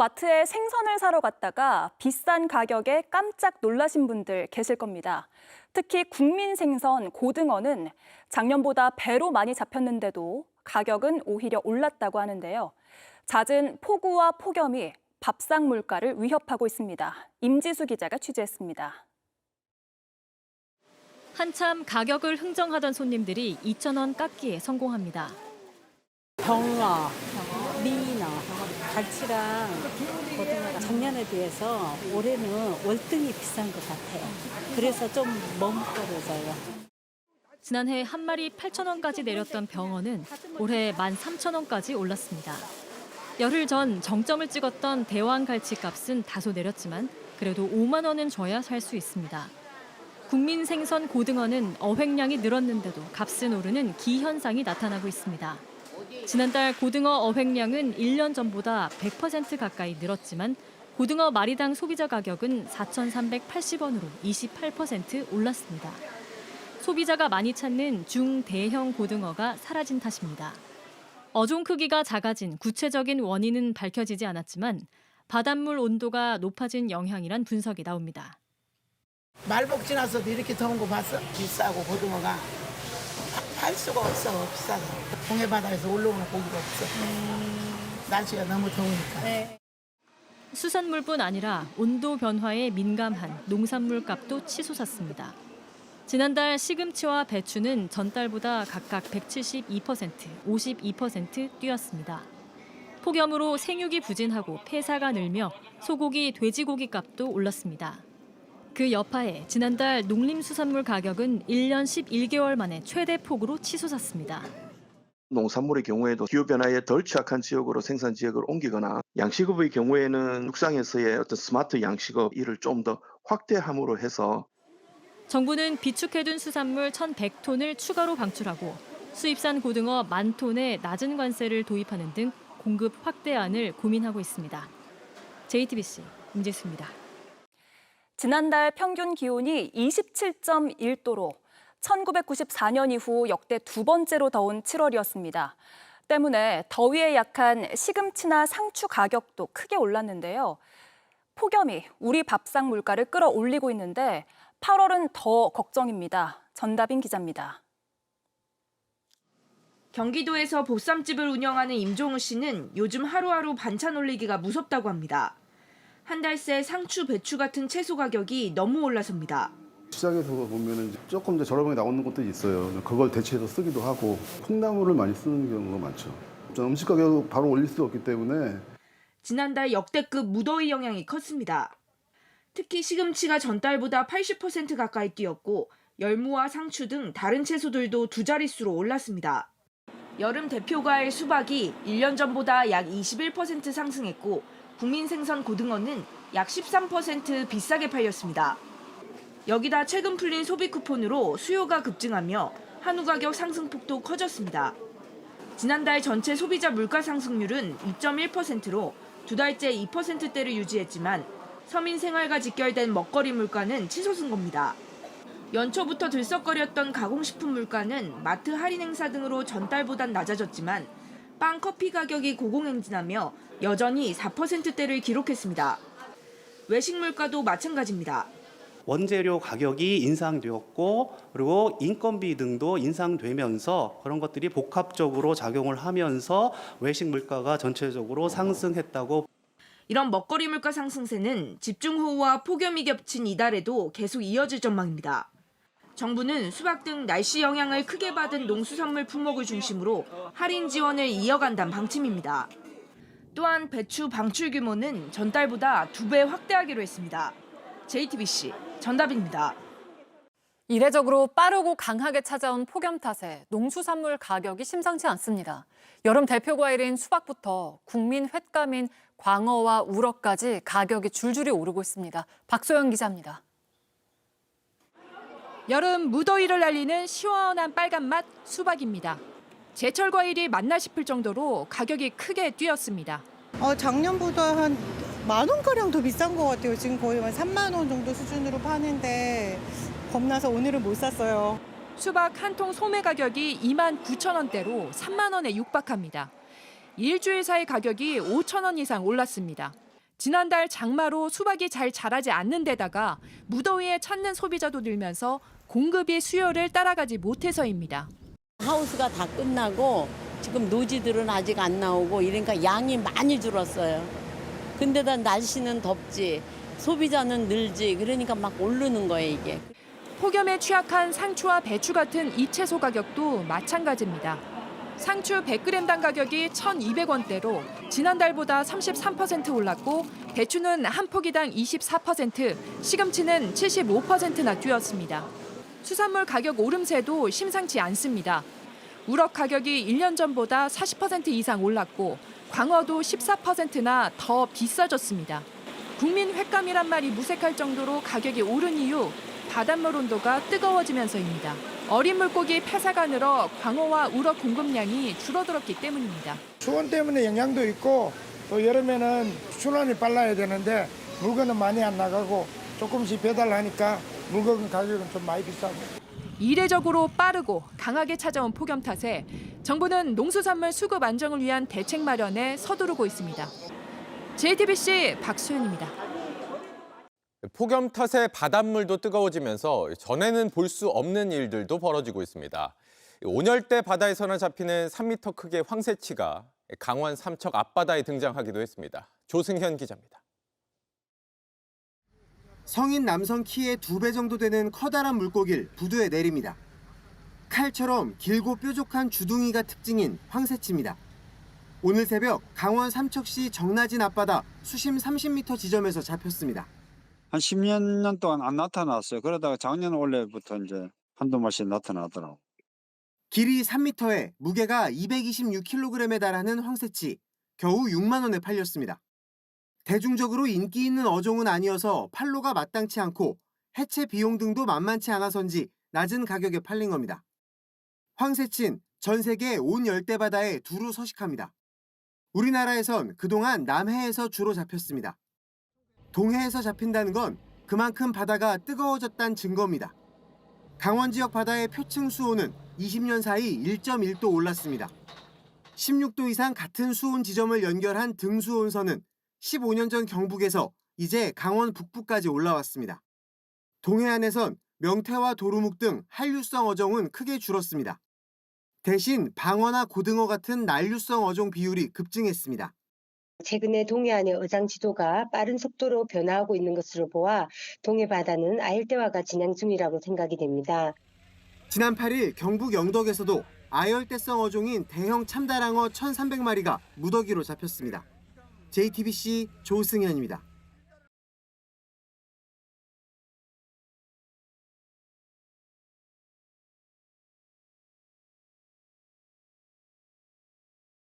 마트에 생선을 사러 갔다가 비싼 가격에 깜짝 놀라신 분들 계실 겁니다. 특히 국민 생선 고등어는 작년보다 배로 많이 잡혔는데도 가격은 오히려 올랐다고 하는데요. 잦은 폭우와 폭염이 밥상 물가를 위협하고 있습니다. 임지수 기자가 취재했습니다. 한참 가격을 흥정하던 손님들이 2,000원 깎기에 성공합니다. 병어, 미너, 갈치랑 고등어가 작년에 비해서 올해는 월등히 비싼 것 같아요. 그래서 좀 머뭇거려져요. 지난해 한 마리 8,000원까지 내렸던 병어는 올해 13,000원까지 올랐습니다. 열흘 전 정점을 찍었던 대왕 갈치 값은 다소 내렸지만 그래도 5만 원은 줘야 살 수 있습니다. 국민 생선 고등어는 어획량이 늘었는데도 값은 오르는 기현상이 나타나고 있습니다. 지난달 고등어 어획량은 1년 전보다 100% 가까이 늘었지만 고등어 마리당 소비자 가격은 4,380원으로 28% 올랐습니다. 소비자가 많이 찾는 중대형 고등어가 사라진 탓입니다. 어종 크기가 작아진 구체적인 원인은 밝혀지지 않았지만 바닷물 온도가 높아진 영향이란 분석이 나옵니다. 말복 지나서도 이렇게 더운 거 봤어? 비싸고 고등어가 팔 수가 없어, 비싸서. 동해바다에서 올라오는 고기가 없어. 날씨가 너무 더우니까. 네. 수산물뿐 아니라 온도 변화에 민감한 농산물 값도 치솟았습니다. 지난달 시금치와 배추는 전달보다 각각 172%, 52% 뛰었습니다. 폭염으로 생육이 부진하고 폐사가 늘며 소고기, 돼지고기 값도 올랐습니다. 그 여파에 지난달 농림수산물 가격은 1년 11개월 만에 최대 폭으로 치솟았습니다. 농산물의 경우에도 기후변화에 덜 취약한 지역으로 생산 지역을 옮기거나 양식업의 경우에는 육상에서의 어떤 스마트 양식업 일을 좀 더 확대함으로 해서 정부는 비축해둔 수산물 1,100톤을 추가로 방출하고 수입산 고등어 10,000톤에 낮은 관세를 도입하는 등 공급 확대안을 고민하고 있습니다. JTBC 임지수입니다. 지난달 평균 기온이 27.1도로 1994년 이후 역대 두 번째로 더운 7월이었습니다. 때문에 더위에 약한 시금치나 상추 가격도 크게 올랐는데요. 폭염이 우리 밥상 물가를 끌어올리고 있는데 8월은 더 걱정입니다. 전다빈 기자입니다. 경기도에서 보쌈집을 운영하는 임종우 씨는 요즘 하루하루 반찬 올리기가 무섭다고 합니다. 한 달 새 상추, 배추 같은 채소 가격이 너무 올라섭니다. 시장에서 보면 조금 더 저렴하게 나오는 것도 있어요. 그걸 대체해서 쓰기도 하고 콩나물을 많이 쓰는 경우가 많죠. 음식 가격을 바로 올릴 수 없기 때문에 지난달 역대급 무더위 영향이 컸습니다. 특히 시금치가 전달보다 80% 가까이 뛰었고 열무와 상추 등 다른 채소들도 두 자릿수로 올랐습니다. 여름 대표 과일 수박이 1년 전보다 약 21% 상승했고 국민 생선 고등어는 약 13% 비싸게 팔렸습니다. 여기다 최근 풀린 소비 쿠폰으로 수요가 급증하며 한우 가격 상승폭도 커졌습니다. 지난달 전체 소비자 물가 상승률은 2.1%로 두 달째 2%대를 유지했지만 서민 생활과 직결된 먹거리 물가는 치솟은 겁니다. 연초부터 들썩거렸던 가공식품 물가는 마트 할인 행사 등으로 전달보단 낮아졌지만 빵, 커피 가격이 고공행진하며 여전히 4%대를 기록했습니다. 외식 물가도 마찬가지입니다. 원재료 가격이 인상되었고 그리고 인건비 등도 인상되면서 그런 것들이 복합적으로 작용을 하면서 외식 물가가 전체적으로 상승했다고. 이런 먹거리 물가 상승세는 집중호우와 폭염이 겹친 이달에도 계속 이어질 전망입니다. 정부는 수박 등 날씨 영향을 크게 받은 농수산물 품목을 중심으로 할인 지원을 이어간다는 방침입니다. 또한 배추 방출 규모는 전달보다 2배 확대하기로 했습니다. JTBC 전다빈입니다. 이례적으로 빠르고 강하게 찾아온 폭염 탓에 농수산물 가격이 심상치 않습니다. 여름 대표 과일인 수박부터 국민 횟감인 광어와 우럭까지 가격이 줄줄이 오르고 있습니다. 박소영 기자입니다. 여름 무더위를 날리는 시원한 빨간 맛 수박입니다. 제철 과일이 맞나 싶을 정도로 가격이 크게 뛰었습니다. 작년보다 한 10,000원가량 더 비싼 것 같아요. 지금 거의 한 3만 원 정도 수준으로 파는데 겁나서 오늘은 못 샀어요. 수박 한 통 소매 가격이 29,000원대로 3만 원에 육박합니다. 일주일 사이 가격이 5,000원 이상 올랐습니다. 지난달 장마로 수박이 잘 자라지 않는 데다가 무더위에 찾는 소비자도 늘면서 공급이 수요를 따라가지 못해서입니다. 하우스가 다 끝나고 지금 노지들은 아직 안 나오고 이러니까 양이 많이 줄었어요. 근데다 날씨는 덥지, 소비자는 늘지, 그러니까 막 오르는 거예요, 이게. 폭염에 취약한 상추와 배추 같은 이 채소 가격도 마찬가지입니다. 상추 100g당 가격이 1,200원대로 지난달보다 33% 올랐고 배추는 한 포기당 24%, 시금치는 75%나 뛰었습니다. 수산물 가격 오름세도 심상치 않습니다. 우럭 가격이 1년 전보다 40% 이상 올랐고 광어도 14%나 더 비싸졌습니다. 국민 횟감이란 말이 무색할 정도로 가격이 오른 이유, 바닷물 온도가 뜨거워지면서입니다. 어린 물고기 폐사가 늘어 광어와 우럭 공급량이 줄어들었기 때문입니다. 수온 때문에 영향도 있고 또 여름에는 순환이 빨라야 되는데 물건은 많이 안 나가고 조금씩 배달하니까 물건 가격은 좀 많이 비싸고. 이례적으로 빠르고 강하게 찾아온 폭염 탓에 정부는 농수산물 수급 안정을 위한 대책 마련에 서두르고 있습니다. JTBC 박수현입니다. 폭염 탓에 바닷물도 뜨거워지면서 전에는 볼 수 없는 일들도 벌어지고 있습니다. 온열대 바다에서나 잡히는 3m 크기의 황새치가 강원 삼척 앞바다에 등장하기도 했습니다. 조승현 기자입니다. 성인 남성 키의 2배 정도 되는 커다란 물고기를 부두에 내립니다. 칼처럼 길고 뾰족한 주둥이가 특징인 황새치입니다. 오늘 새벽 강원 삼척시 정나진 앞바다 수심 30m 지점에서 잡혔습니다. 한 10년 동안 안 나타났어요. 그러다가 작년 원래부터 이제 한두 마리씩 나타나더라고. 길이 3m에 무게가 226kg에 달하는 황새치, 겨우 6만 원에 팔렸습니다. 대중적으로 인기 있는 어종은 아니어서 판로가 마땅치 않고 해체 비용 등도 만만치 않아서인지 낮은 가격에 팔린 겁니다. 황새치는 전 세계 온 열대바다에 두루 서식합니다. 우리나라에선 그동안 남해에서 주로 잡혔습니다. 동해에서 잡힌다는 건 그만큼 바다가 뜨거워졌다는 증거입니다. 강원 지역 바다의 표층 수온은 20년 사이 1.1도 올랐습니다. 16도 이상 같은 수온 지점을 연결한 등수온선은 15년 전 경북에서 이제 강원 북부까지 올라왔습니다. 동해안에선 명태와 도루묵 등 한류성 어종은 크게 줄었습니다. 대신 방어나 고등어 같은 난류성 어종 비율이 급증했습니다. 최근에 동해안의 어장 지도가 빠른 속도로 변화하고 있는 것으로 보아 동해 바다는 아열대화가 진행 중이라고 생각이 됩니다. 지난 8일 경북 영덕에서도 아열대성 어종인 대형 참다랑어 1,300마리가 무더기로 잡혔습니다. JTBC 조승현입니다.